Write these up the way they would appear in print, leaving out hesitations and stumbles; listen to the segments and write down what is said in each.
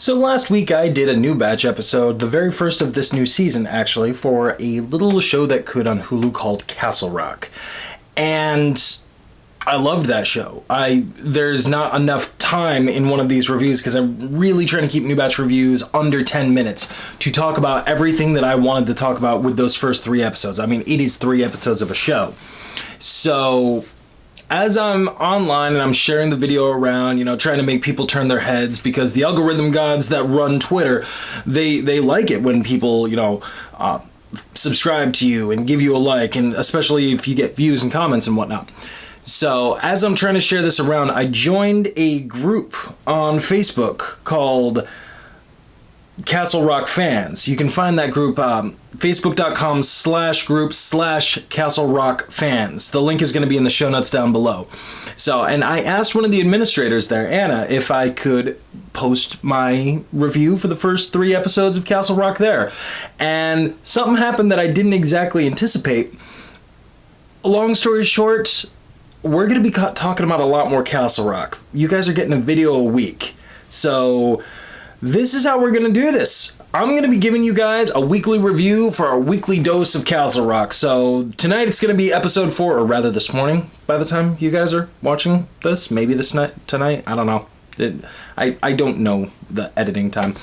So last week I did a new batch episode, the very first of this new season actually, for a little show that could on Hulu called Castle Rock. And I loved that show. There's not enough time in one of these reviews because I'm really trying to keep new batch reviews under 10 minutes to talk about everything that I wanted to talk about with those first 3 episodes. I mean, it is 3 episodes of a show. So as I'm online and I'm sharing the video around, trying to make people turn their heads because the algorithm gods that run Twitter, they like it when people, subscribe to you and give you a like, and especially if you get views and comments and whatnot. So as I'm trying to share this around, I joined a group on Facebook called Castle Rock Fans. You can find that group facebook.com/group/Castle Rock Fans. The link is going to be in the show notes down below. So, and I asked one of the administrators there, Anna, if I could post my review for the first 3 episodes of Castle Rock there. And something happened that I didn't exactly anticipate. Long story short, we're going to be talking about a lot more Castle Rock. You guys are getting a video a week. So this is how we're going to do this. I'm going to be giving you guys a weekly review for a weekly dose of Castle Rock. So tonight it's going to be episode 4, or rather this morning by the time you guys are watching this. Maybe this night, tonight, I don't know. I don't know the editing time.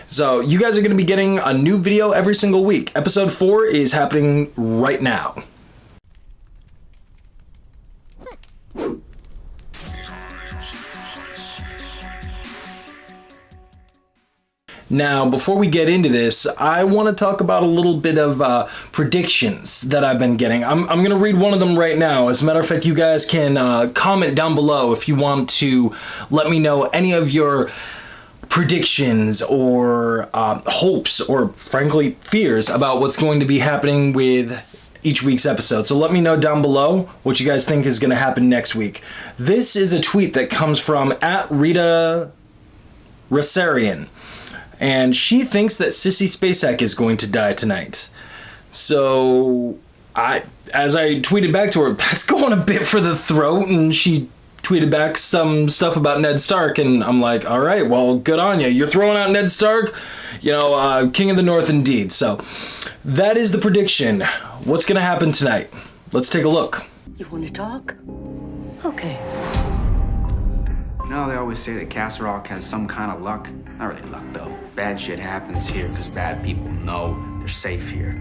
So you guys are going to be getting a new video every single week. Episode 4 is happening right now. Now, before we get into this, I want to talk about a little bit of predictions that I've been getting. I'm going to read one of them right now. As a matter of fact, you guys can comment down below if you want to let me know any of your predictions or hopes or, frankly, fears about what's going to be happening with each week's episode. So let me know down below what you guys think is going to happen next week. This is a tweet that comes from @Rita Rosarian. And she thinks that Sissy Spacek is going to die tonight. So, as I tweeted back to her, that's going a bit for the throat, and she tweeted back some stuff about Ned Stark, and I'm like, all right, well, good on you. You're throwing out Ned Stark, King of the North indeed. So, that is the prediction. What's going to happen tonight? Let's take a look. You want to talk? Okay. They always say that Castle Rock has some kind of luck. Not really luck, though. Bad shit happens here because bad people know they're safe here.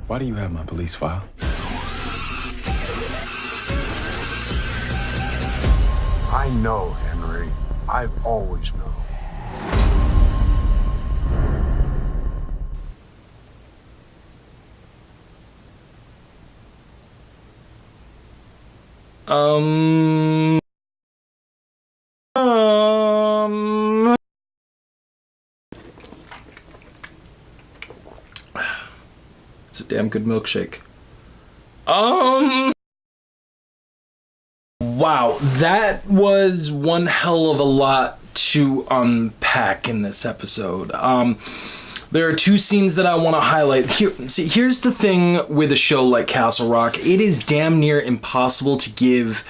Why do you have my police file? I know, Henry. I've always known. It's a damn good milkshake. Wow, that was one hell of a lot to unpack in this episode. There are 2 scenes that I want to highlight. Here's the thing with a show like Castle Rock. It is damn near impossible to give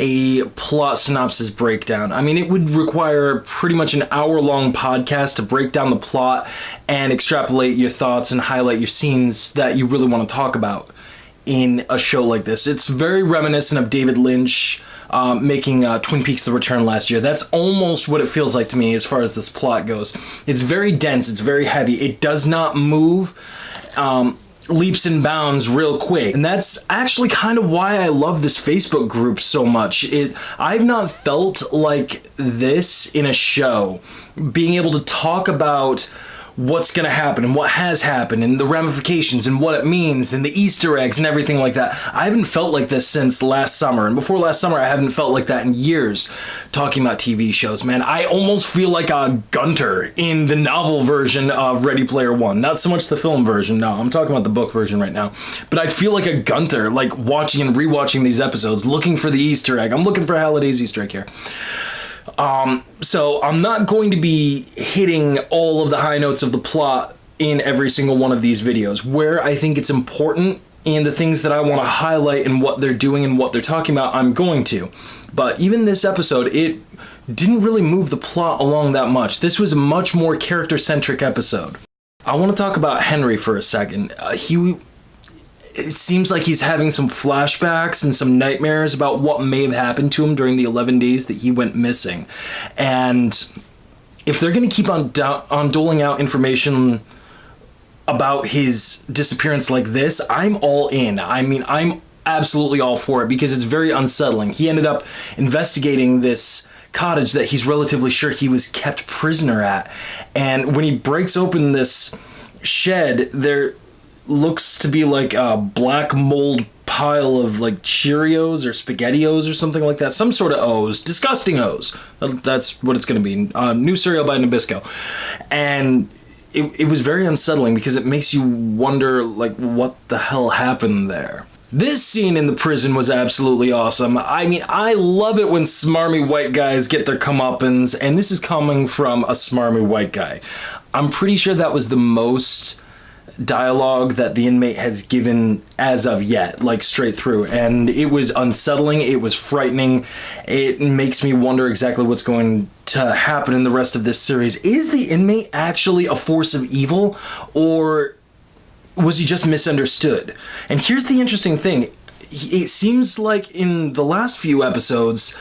a plot synopsis breakdown. I mean, it would require pretty much an hour-long podcast to break down the plot and extrapolate your thoughts and highlight your scenes that you really want to talk about in a show like this. It's very reminiscent of David Lynch making Twin Peaks: The Return last year. That's almost what it feels like to me as far as this plot goes. It's very dense, it's very heavy, it does not move leaps and bounds real quick. And that's actually kind of why I love this Facebook group so much. I've not felt like this in a show. Being able to talk about what's going to happen and what has happened and the ramifications and what it means and the Easter eggs and everything like that. I haven't felt like this since last summer. And before last summer, I haven't felt like that in years talking about TV shows, man. I almost feel like a Gunter in the novel version of Ready Player One. Not so much the film version, no. I'm talking about the book version right now. But I feel like a Gunter, like watching and rewatching these episodes, looking for the Easter egg. I'm looking for Halliday's Easter egg here. So I'm not going to be hitting all of the high notes of the plot in every single one of these videos. Where I think it's important and the things that I want to highlight and what they're doing and what they're talking about, I'm going to. But even this episode, it didn't really move the plot along that much. This was a much more character-centric episode. I want to talk about Henry for a second. It seems like he's having some flashbacks and some nightmares about what may have happened to him during the 11 days that he went missing. And if they're going to keep on doling out information about his disappearance like this, I'm all in. I mean, I'm absolutely all for it because it's very unsettling. He ended up investigating this cottage that he's relatively sure he was kept prisoner at. And when he breaks open this shed, there looks to be like a black mold pile of like Cheerios or SpaghettiOs or something like that. Some sort of O's. Disgusting O's. That's what it's going to be. New cereal by Nabisco. And it was very unsettling because it makes you wonder like what the hell happened there. This scene in the prison was absolutely awesome. I mean, I love it when smarmy white guys get their comeuppance, and this is coming from a smarmy white guy. I'm pretty sure that was the most dialogue that the inmate has given as of yet, like straight through, and it was unsettling, it was frightening. It makes me wonder exactly what's going to happen in the rest of this series. Is the inmate actually a force of evil, or was he just misunderstood? And here's the interesting thing. It seems like in the last few episodes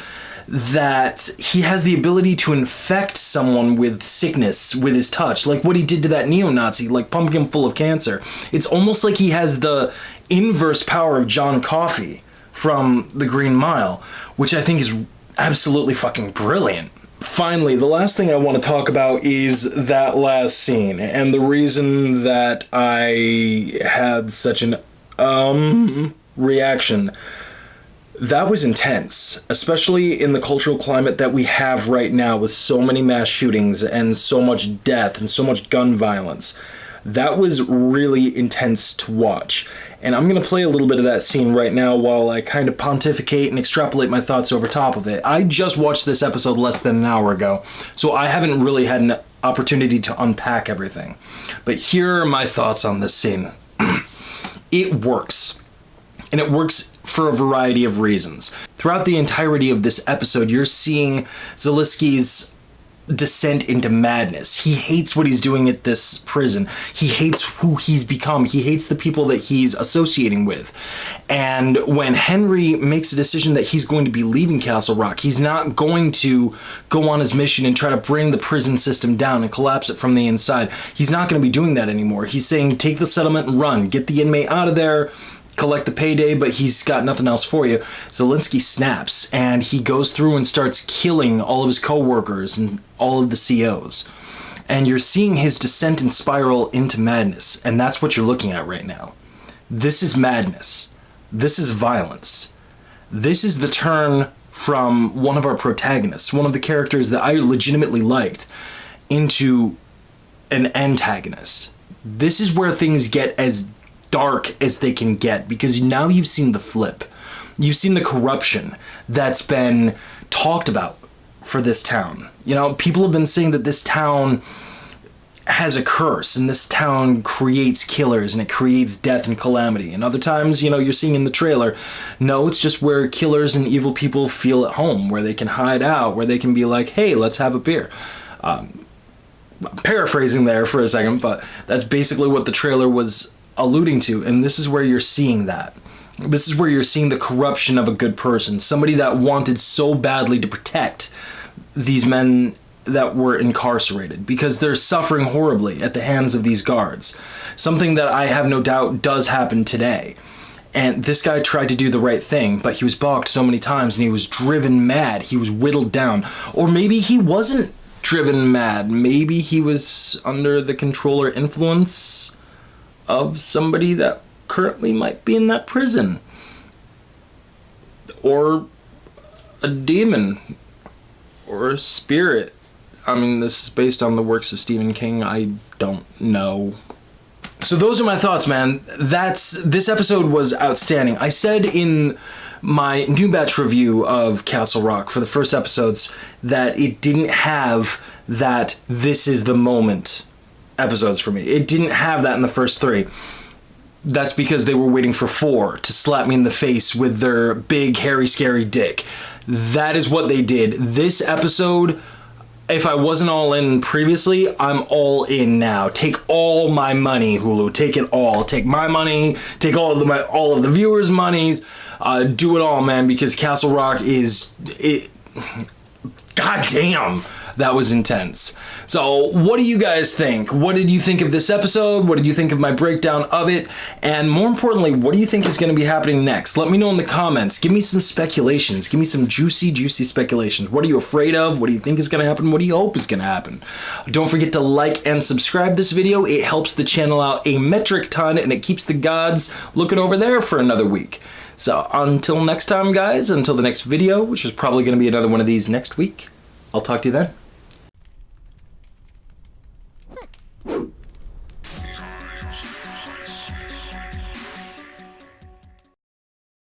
that he has the ability to infect someone with sickness with his touch, like what he did to that neo-Nazi, like pump him full of cancer. It's almost like he has the inverse power of John Coffey from The Green Mile, which I think is absolutely fucking brilliant. Finally, the last thing I want to talk about is that last scene, and the reason that I had such an reaction. That was intense, especially in the cultural climate that we have right now with so many mass shootings and so much death and so much gun violence. That was really intense to watch. And I'm going to play a little bit of that scene right now while I kind of pontificate and extrapolate my thoughts over top of it. I just watched this episode less than an hour ago, so I haven't really had an opportunity to unpack everything. But here are my thoughts on this scene. It works. And it works for a variety of reasons. Throughout the entirety of this episode, you're seeing Zaleski's descent into madness. He hates what he's doing at this prison. He hates who he's become. He hates the people that he's associating with. And when Henry makes a decision that he's going to be leaving Castle Rock, he's not going to go on his mission and try to bring the prison system down and collapse it from the inside. He's not going to be doing that anymore. He's saying, take the settlement and run. Get the inmate out of there. Collect the payday, but he's got nothing else for you. Zelensky snaps, and he goes through and starts killing all of his co-workers and all of the COs. And you're seeing his descent and spiral into madness, and that's what you're looking at right now. This is madness. This is violence. This is the turn from one of our protagonists, one of the characters that I legitimately liked, into an antagonist. This is where things get as dark as they can get, because now you've seen the flip. You've seen the corruption that's been talked about for this town. You know, people have been saying that this town has a curse and this town creates killers and it creates death and calamity. And other times, you know, you're seeing in the trailer, no, it's just where killers and evil people feel at home, where they can hide out, where they can be like, hey, let's have a beer. I'm paraphrasing there for a second, but that's basically what the trailer was alluding to, and this is where you're seeing that. This is where you're seeing the corruption of a good person, somebody that wanted so badly to protect these men that were incarcerated, because they're suffering horribly at the hands of these guards. Something that I have no doubt does happen today. And this guy tried to do the right thing, but he was balked so many times, and he was driven mad. He was whittled down. Or maybe he wasn't driven mad. Maybe he was under the control or influence of somebody that currently might be in that prison. Or a demon. Or a spirit. I mean, this is based on the works of Stephen King. I don't know. So those are my thoughts, man. This episode was outstanding. I said in my new batch review of Castle Rock for the first episodes that it didn't have that this is the moment episodes for me. It didn't have that in the first 3. That's because they were waiting for 4 to slap me in the face with their big, hairy, scary dick. that is what they did. This episode, if I wasn't all in previously, I'm all in now. Take all my money, Hulu. Take it all. Take my money. Take all of the viewers' monies. Do it all, man, because Castle Rock is... God damn, that was intense. So what do you guys think? What did you think of this episode? What did you think of my breakdown of it? And more importantly, what do you think is going to be happening next? Let me know in the comments. Give me some speculations. Give me some juicy speculations. What are you afraid of? What do you think is going to happen? What do you hope is going to happen? Don't forget to like and subscribe this video. It helps the channel out a metric ton, and it keeps the gods looking over there for another week. So until next time, guys, until the next video, which is probably going to be another one of these next week, I'll talk to you then.